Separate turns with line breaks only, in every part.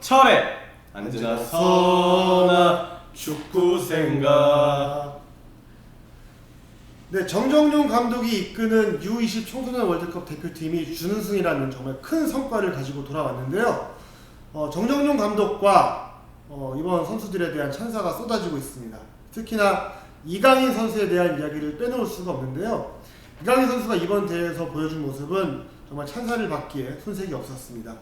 철에 언제나 서나 축구 생각.
네, 정정용 감독이 이끄는 U20 청소년 월드컵 대표팀이 준우승이라는 정말 큰 성과를 가지고 돌아왔는데요. 정정용 감독과 이번 선수들에 대한 찬사가 쏟아지고 있습니다. 특히나 이강인 선수에 대한 이야기를 빼놓을 수가 없는데요. 이강인 선수가 이번 대회에서 보여준 모습은 정말 찬사를 받기에 손색이 없었습니다.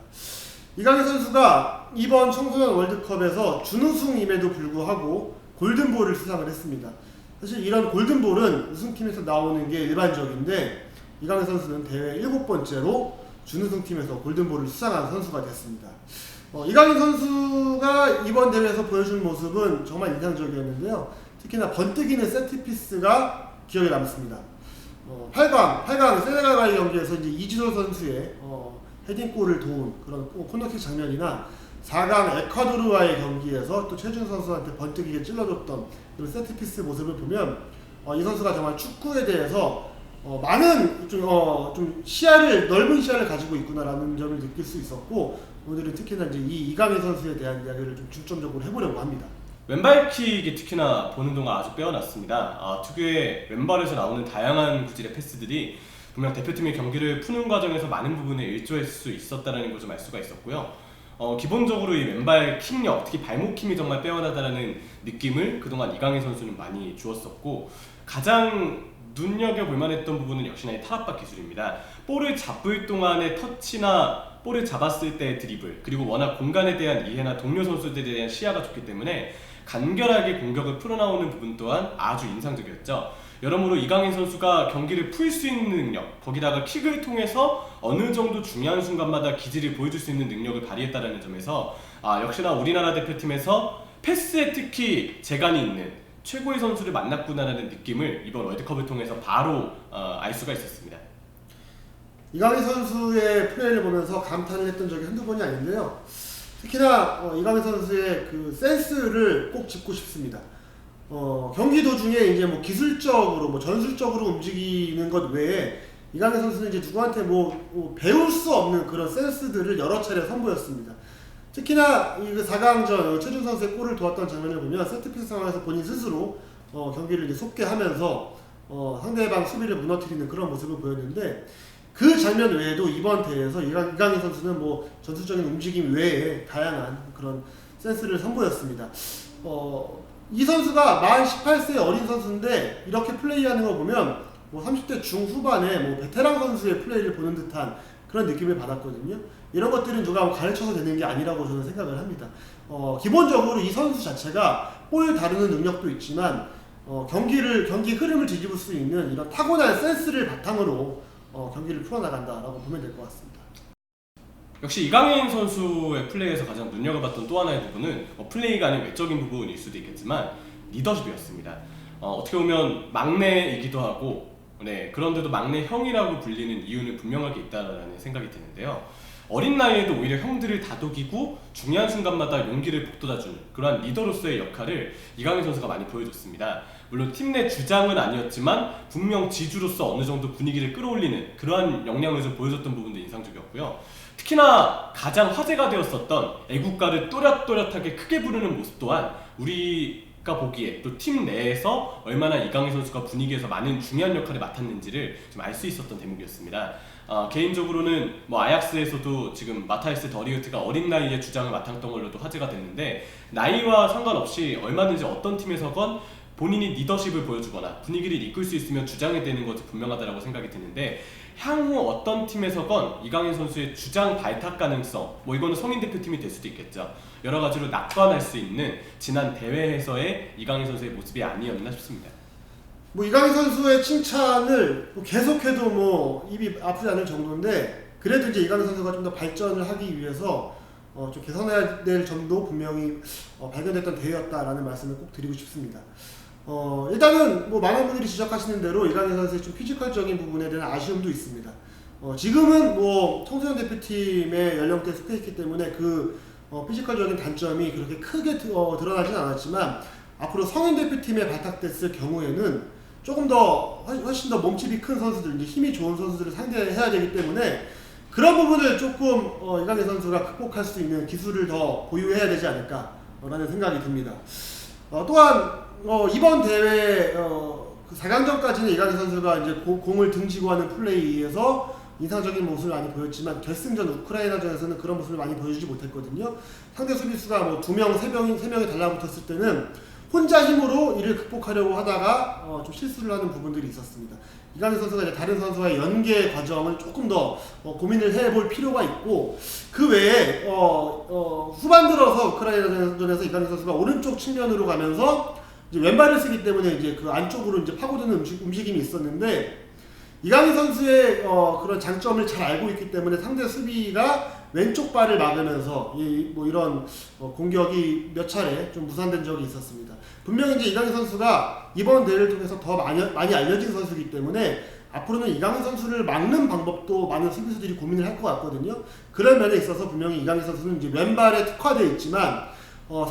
이강인 선수가 이번 청소년 월드컵에서 준우승임에도 불구하고 골든볼을 수상을 했습니다. 사실 이런 골든볼은 우승팀에서 나오는 게 일반적인데 이강인 선수는 대회 7번째로 준우승팀에서 골든볼을 수상한 선수가 됐습니다. 이강인 선수가 이번 대회에서 보여준 모습은 정말 인상적이었는데요. 특히나 번뜩이는 세트피스가 기억에 남습니다. 8강 세네갈과의 경기에서 이제 이진호 선수의 헤딩골을 도운 그런 코너킥 장면이나 4강 에콰도르와의 경기에서 또 최준 선수한테 번뜩이게 찔러줬던 그런 세트피스 모습을 보면 이 선수가 정말 축구에 대해서 많은 좀 넓은 시야를 가지고 있구나라는 점을 느낄 수 있었고, 오늘은 특히나 이제 이 이강인 선수에 대한 이야기를 좀 중점적으로 해보려고 합니다.
왼발킥이 특히나 보는 동안 아주 빼어났습니다. 특유의 왼발에서 나오는 다양한 구질의 패스들이 분명 대표팀의 경기를 푸는 과정에서 많은 부분에 일조했을 수 있었다는 걸 좀 알 수가 있었고요. 기본적으로 이 왼발 킥력, 특히 발목 힘이 정말 빼어나다는 느낌을 그동안 이강인 선수는 많이 주었었고, 가장 눈여겨볼 만했던 부분은 역시나 이 탈압박 기술입니다. 볼을 잡을 동안의 터치나 볼을 잡았을 때의 드리블, 그리고 워낙 공간에 대한 이해나 동료 선수들에 대한 시야가 좋기 때문에 간결하게 공격을 풀어나오는 부분 또한 아주 인상적이었죠. 여러모로 이강인 선수가 경기를 풀 수 있는 능력, 거기다가 킥을 통해서 어느 정도 중요한 순간마다 기질을 보여줄 수 있는 능력을 발휘했다는 점에서 역시나 우리나라 대표팀에서 패스에 특히 재간이 있는 최고의 선수를 만났구나라는 느낌을 이번 월드컵을 통해서 바로 알 수가 있었습니다.
이강인 선수의 플레이를 보면서 감탄을 했던 적이 한두 번이 아닌데요. 특히나 이강인 선수의 그 센스를 꼭 짚고 싶습니다. 경기 도중에 이제 뭐 기술적으로 전술적으로 움직이는 것 외에 이강인 선수는 이제 누구한테 배울 수 없는 그런 센스들을 여러 차례 선보였습니다. 특히나 이 4강전 최준 선수의 골을 도왔던 장면을 보면 세트피스 상황에서 본인 스스로 경기를 이제 속개하면서 상대방 수비를 무너뜨리는 그런 모습을 보였는데, 그 장면 외에도 이번 대회에서 이강인 선수는 전술적인 움직임 외에 다양한 그런 센스를 선보였습니다. 이 선수가 만 18세의 어린 선수인데 이렇게 플레이하는 거 보면 30대 중후반에 베테랑 선수의 플레이를 보는 듯한 그런 느낌을 받았거든요. 이런 것들은 누가 가르쳐서 되는 게 아니라고 저는 생각을 합니다. 기본적으로 이 선수 자체가 볼 다루는 능력도 있지만 경기 흐름을 뒤집을 수 있는 이런 타고난 센스를 바탕으로 경기를 풀어나간다라고 보면 될 것 같습니다.
역시 이강인 선수의 플레이에서 가장 눈여겨봤던 또 하나의 부분은 플레이가 아닌 외적인 부분일 수도 있겠지만 리더십이었습니다. 어떻게 보면 막내이기도 하고, 그런데도 막내 형이라고 불리는 이유는 분명하게 있다라는 생각이 드는데요. 어린 나이에도 오히려 형들을 다독이고 중요한 순간마다 용기를 북돋아주는 그러한 리더로서의 역할을 이강인 선수가 많이 보여줬습니다. 물론 팀 내 주장은 아니었지만 분명 지주로서 어느 정도 분위기를 끌어올리는 그러한 역량을 좀 보여줬던 부분도 인상적이었고요. 특히나 가장 화제가 되었었던 애국가를 또렷또렷하게 크게 부르는 모습 또한 우리가 보기에 또 팀 내에서 얼마나 이강인 선수가 분위기에서 많은 중요한 역할을 맡았는지를 좀 알 수 있었던 대목이었습니다. 개인적으로는 아약스에서도 지금 마타이스 더리우트가 어린 나이에 주장을 맡았던 걸로도 화제가 됐는데, 나이와 상관없이 얼마든지 어떤 팀에서건 본인이 리더십을 보여주거나 분위기를 이끌 수 있으면 주장이 되는 것이 분명하다고 생각이 드는데, 향후 어떤 팀에서건 이강인 선수의 주장 발탁 가능성, 이거는 성인 대표팀이 될 수도 있겠죠. 여러 가지로 낙관할 수 있는 지난 대회에서의 이강인 선수의 모습이 아니었나 싶습니다.
이강인 선수의 칭찬을 계속해도 입이 아프지 않을 정도인데, 그래도 이제 이강인 선수가 좀 더 발전을 하기 위해서 좀 개선해야 될 점도 분명히 발견됐던 대회였다라는 말씀을 꼭 드리고 싶습니다. 일단은 많은 분들이 지적하시는 대로 이강인 선수의 좀 피지컬적인 부분에 대한 아쉬움도 있습니다. 지금은 청소년 대표팀의 연령대에 속해 있기 때문에 그 피지컬적인 단점이 그렇게 크게 드러나진 않았지만, 앞으로 성인 대표팀에 발탁됐을 경우에는 조금 더 훨씬 더 몸집이 큰 선수들, 이제 힘이 좋은 선수들을 상대해야 되기 때문에 그런 부분을 조금 이강인 선수가 극복할 수 있는 기술을 더 보유해야 되지 않을까라는 생각이 듭니다. 또한 이번 대회 그 4강전까지는 이강인 선수가 이제 공을 등지고 하는 플레이에서 인상적인 모습을 많이 보였지만 결승전 우크라이나전에서는 그런 모습을 많이 보여주지 못했거든요. 상대 수비수가 뭐 2명, 3명이 달라붙었을 때는 혼자 힘으로 이를 극복하려고 하다가 좀 실수를 하는 부분들이 있었습니다. 이강인 선수가 이제 다른 선수와의 연계 과정을 조금 더 고민을 해볼 필요가 있고, 그 외에 후반 들어서 우크라이나전에서 이강인 선수가 오른쪽 측면으로 가면서 이제 왼발을 쓰기 때문에 이제 그 안쪽으로 이제 파고드는 움직임이 있었는데, 이강인 선수의 그런 장점을 잘 알고 있기 때문에 상대 수비가 왼쪽 발을 막으면서 이런 공격이 몇 차례 좀 무산된 적이 있었습니다. 분명히 이제 이강인 선수가 이번 대회를 통해서 더 많이 알려진 선수이기 때문에 앞으로는 이강인 선수를 막는 방법도 많은 수비수들이 고민을 할 것 같거든요. 그런 면에 있어서 분명히 이강인 선수는 이제 왼발에 특화되어 있지만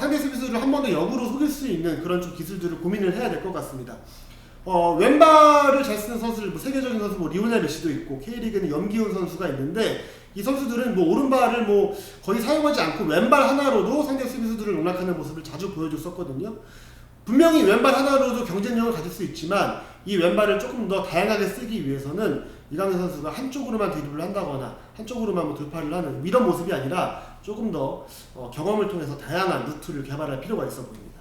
상대 수비수를 한 번 더 역으로 속일 수 있는 그런 좀 기술들을 고민을 해야 될 것 같습니다. 왼발을 잘 쓰는 선수들, 뭐 세계적인 선수, 뭐 리오넬 메시도 있고 K리그는 염기훈 선수가 있는데, 이 선수들은 뭐 오른발을 뭐 거의 사용하지 않고 왼발 하나로도 상대 수비수들을 농락하는 모습을 자주 보여줬었거든요. 분명히 왼발 하나로도 경쟁력을 가질 수 있지만 이 왼발을 조금 더 다양하게 쓰기 위해서는 이강인 선수가 한쪽으로만 드리블을 한다거나 한쪽으로만 뭐 돌파를 하는 이런 모습이 아니라 조금 더 경험을 통해서 다양한 루트를 개발할 필요가 있어 보입니다.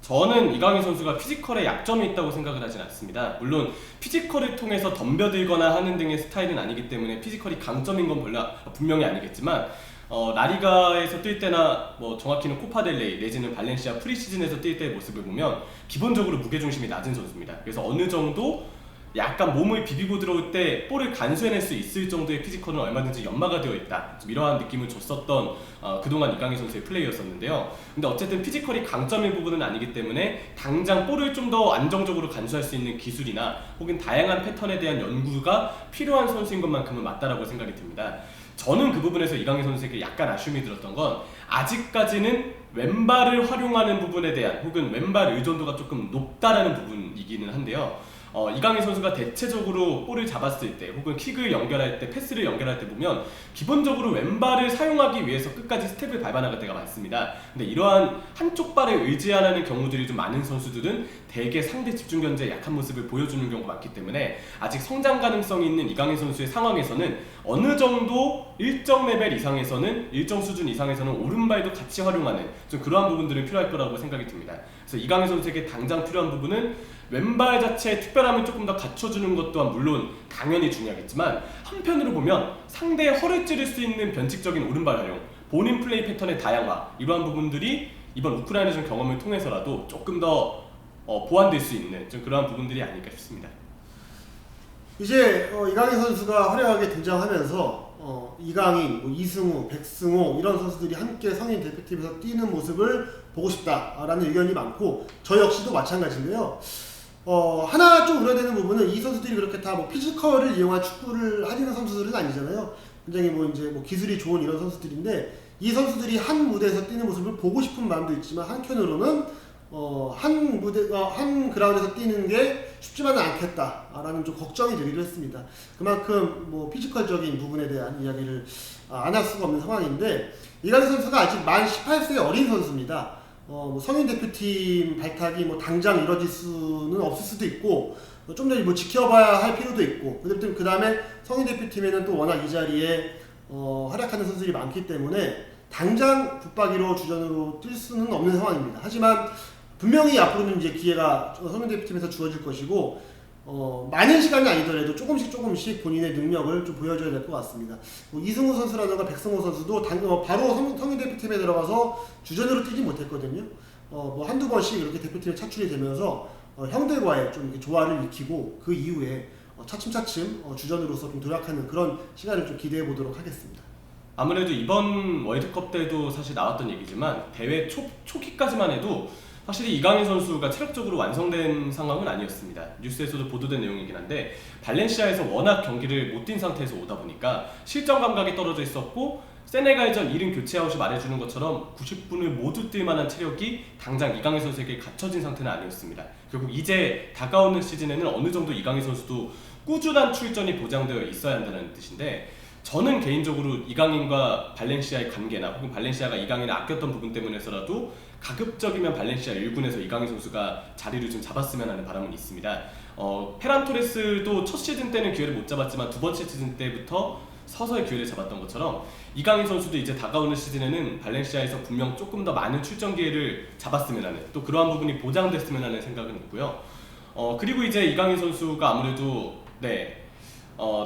저는 이강인 선수가 피지컬에 약점이 있다고 생각을 하진 않습니다. 물론 피지컬을 통해서 덤벼들거나 하는 등의 스타일은 아니기 때문에 피지컬이 강점인 건 분명히 아니겠지만, 라리가에서 뛸 때나 뭐 정확히는 코파델레이 내지는 발렌시아 프리시즌에서 뛸 때의 모습을 보면 기본적으로 무게중심이 낮은 선수입니다. 그래서 어느 정도 약간 몸을 비비고 들어올 때 볼을 간수해낼 수 있을 정도의 피지컬은 얼마든지 연마가 되어 있다, 좀 이러한 느낌을 줬었던 그동안 이강인 선수의 플레이였었는데요. 근데 어쨌든 피지컬이 강점인 부분은 아니기 때문에 당장 볼을 좀 더 안정적으로 간수할 수 있는 기술이나 혹은 다양한 패턴에 대한 연구가 필요한 선수인 것만큼은 맞다라고 생각이 듭니다. 저는 그 부분에서 이강인 선수에게 약간 아쉬움이 들었던 건, 아직까지는 왼발을 활용하는 부분에 대한 혹은 왼발 의존도가 조금 높다라는 부분이기는 한데요. 이강인 선수가 대체적으로 볼을 잡았을 때 혹은 킥을 연결할 때, 패스를 연결할 때 보면 기본적으로 왼발을 사용하기 위해서 끝까지 스텝을 밟아나갈 때가 많습니다. 근데 이러한 한쪽 발에 의지하는 경우들이 좀 많은 선수들은 대개 상대 집중 견제에 약한 모습을 보여주는 경우가 많기 때문에 아직 성장 가능성이 있는 이강인 선수의 상황에서는 어느 정도 일정 레벨 이상에서는, 일정 수준 이상에서는 오른발도 같이 활용하는 좀 그러한 부분들이 필요할 거라고 생각이 듭니다. 그래서 이강인 선수에게 당장 필요한 부분은 왼발 자체의 특별함을 조금 더 갖춰주는 것 또한 물론 당연히 중요하겠지만, 한편으로 보면 상대의 허를 찌를 수 있는 변칙적인 오른발 활용, 본인 플레이 패턴의 다양화, 이러한 부분들이 이번 우크라이나전 경험을 통해서라도 조금 더 보완될 수 있는 좀 그러한 부분들이 아닐까 싶습니다.
이제 이강인 선수가 화려하게 등장하면서 이강인, 뭐 이승우, 백승호 이런 선수들이 함께 성인 대표팀에서 뛰는 모습을 보고 싶다라는 의견이 많고, 저 역시도 마찬가지인데요. 하나 좀 우려되는 부분은 이 선수들이 그렇게 다 뭐 피지컬을 이용한 축구를 하는 선수들은 아니잖아요. 굉장히 뭐 이제 뭐 기술이 좋은 이런 선수들인데, 이 선수들이 한 무대에서 뛰는 모습을 보고 싶은 마음도 있지만 한편으로는 한 그라운드에서 뛰는 게 쉽지만은 않겠다라는 좀 걱정이 들기도 했습니다. 그만큼 뭐 피지컬적인 부분에 대한 이야기를 안 할 수가 없는 상황인데, 이강인 선수가 아직 만 18세의 어린 선수입니다. 뭐 성인 대표팀 발탁이 뭐 당장 이뤄질 수는 없을 수도 있고, 좀 더 뭐 지켜봐야 할 필요도 있고, 그 다음에 성인 대표팀에는 또 워낙 이 자리에 활약하는 선수들이 많기 때문에 당장 붙박이로 주전으로 뛸 수는 없는 상황입니다. 하지만 분명히 앞으로는 이제 기회가 성인 대표팀에서 주어질 것이고, 많은 시간이 아니더라도 조금씩 본인의 능력을 좀 보여줘야 될 것 같습니다. 뭐 이승우 선수라든가 백승호 선수도 바로 성인 대표팀에 들어가서 주전으로 뛰지 못했거든요. 뭐 한두 번씩 이렇게 대표팀에 차출이 되면서 형들과의 좀 이렇게 조화를 익히고, 그 이후에 차츰차츰 주전으로서 좀 도약하는 그런 시간을 좀 기대해 보도록 하겠습니다.
아무래도 이번 월드컵 때도 사실 나왔던 얘기지만, 대회 초기까지만 해도 확실히 이강인 선수가 체력적으로 완성된 상황은 아니었습니다. 뉴스에서도 보도된 내용이긴 한데, 발렌시아에서 워낙 경기를 못 뛴 상태에서 오다 보니까 실전 감각이 떨어져 있었고, 세네갈전 1인 교체 아웃이 말해주는 것처럼 90분을 모두 뛸 만한 체력이 당장 이강인 선수에게 갖춰진 상태는 아니었습니다. 결국 이제 다가오는 시즌에는 어느 정도 이강인 선수도 꾸준한 출전이 보장되어 있어야 한다는 뜻인데, 저는 개인적으로 이강인과 발렌시아의 관계나 혹은 발렌시아가 이강인을 아꼈던 부분 때문에서라도 가급적이면 발렌시아 1군에서 이강인 선수가 자리를 좀 잡았으면 하는 바람은 있습니다. 페란 토레스도 첫 시즌 때는 기회를 못 잡았지만 두 번째 시즌 때부터 서서히 기회를 잡았던 것처럼 이강인 선수도 이제 다가오는 시즌에는 발렌시아에서 분명 조금 더 많은 출전 기회를 잡았으면 하는, 또 그러한 부분이 보장됐으면 하는 생각은 있고요. 그리고 이제 이강인 선수가 아무래도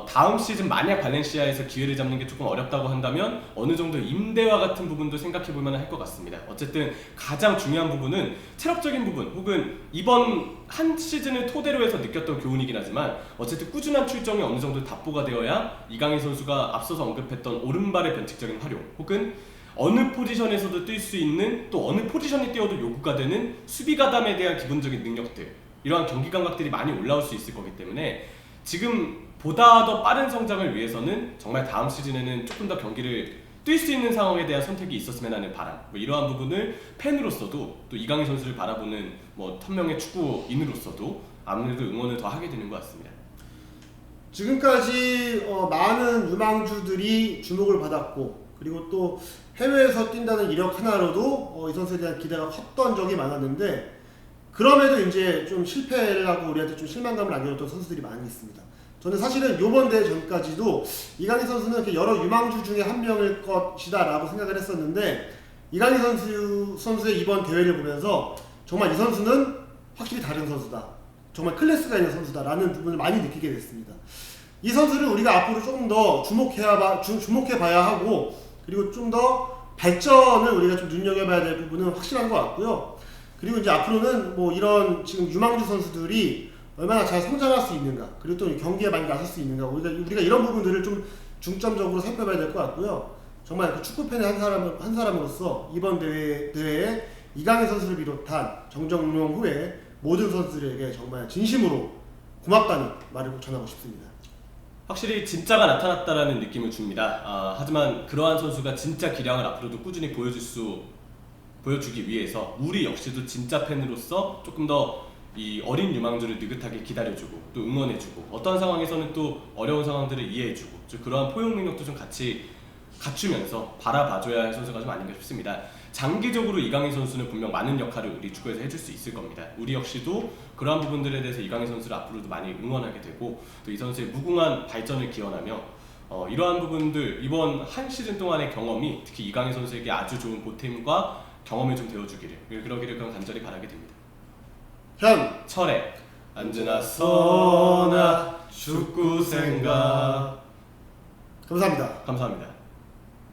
다음 시즌 만약 발렌시아에서 기회를 잡는 게 조금 어렵다고 한다면 어느 정도 임대와 같은 부분도 생각해 보면 할 것 같습니다. 어쨌든 가장 중요한 부분은 체력적인 부분, 혹은 이번 한 시즌을 토대로 해서 느꼈던 교훈이긴 하지만 어쨌든 꾸준한 출정이 어느 정도 답보가 되어야 이강인 선수가 앞서서 언급했던 오른발의 변칙적인 활용, 혹은 어느 포지션에서도 뛸 수 있는, 또 어느 포지션에 뛰어도 요구가 되는 수비 가담에 대한 기본적인 능력들, 이러한 경기 감각들이 많이 올라올 수 있을 거기 때문에 지금 보다 더 빠른 성장을 위해서는 정말 다음 시즌에는 조금 더 경기를 뛸 수 있는 상황에 대한 선택이 있었으면 하는 바람, 이러한 부분을 팬으로서도 또 이강인 선수를 바라보는 천명의 축구인으로서도 아무래도 응원을 더 하게 되는 것 같습니다.
지금까지 많은 유망주들이 주목을 받았고, 그리고 또 해외에서 뛴다는 이력 하나로도 이 선수에 대한 기대가 컸던 적이 많았는데, 그럼에도 이제 좀 실패를 하고 우리한테 좀 실망감을 안겨줬던 선수들이 많이 있습니다. 저는 사실은 이번 대회 전까지도 이강인 선수는 이렇게 여러 유망주 중에 한 명일 것이다 라고 생각을 했었는데, 이강인 선수의 이번 대회를 보면서 정말 이 선수는 확실히 다른 선수다, 정말 클래스가 있는 선수다 라는 부분을 많이 느끼게 됐습니다. 이 선수를 우리가 앞으로 조금 더 주목해봐야 하고, 그리고 좀 더 발전을 우리가 좀 눈여겨봐야 될 부분은 확실한 것 같고요. 그리고 이제 앞으로는 이런 지금 유망주 선수들이 얼마나 잘 성장할 수 있는가, 그리고 또 경기에 많이 나설 수 있는가, 우리가 이런 부분들을 좀 중점적으로 살펴봐야 될 것 같고요. 정말 그 축구팬의 한 사람으로서 이번 대회에 이강인 선수를 비롯한 정정용 후에 모든 선수들에게 정말 진심으로 고맙다는 말을 꼭 전하고 싶습니다.
확실히 진짜가 나타났다라는 느낌을 줍니다. 하지만 그러한 선수가 진짜 기량을 앞으로도 꾸준히 보여주기 위해서 우리 역시도 진짜 팬으로서 조금 더 이 어린 유망주를 느긋하게 기다려주고 또 응원해주고, 어떤 상황에서는 또 어려운 상황들을 이해해주고, 그러한 포용 능력도 좀 같이 갖추면서 바라봐줘야 할 선수가 좀 아닌가 싶습니다. 장기적으로 이강인 선수는 분명 많은 역할을 우리 축구에서 해줄 수 있을 겁니다. 우리 역시도 그러한 부분들에 대해서 이강인 선수를 앞으로도 많이 응원하게 되고, 또 이 선수의 무궁한 발전을 기원하며 이러한 부분들, 이번 한 시즌 동안의 경험이 특히 이강인 선수에게 아주 좋은 보탬과 경험을 좀 되어주기를, 그러기를 그런 간절히 바라게 됩니다.
철의
언제나 서나 축구 생각.
감사합니다.
감사합니다.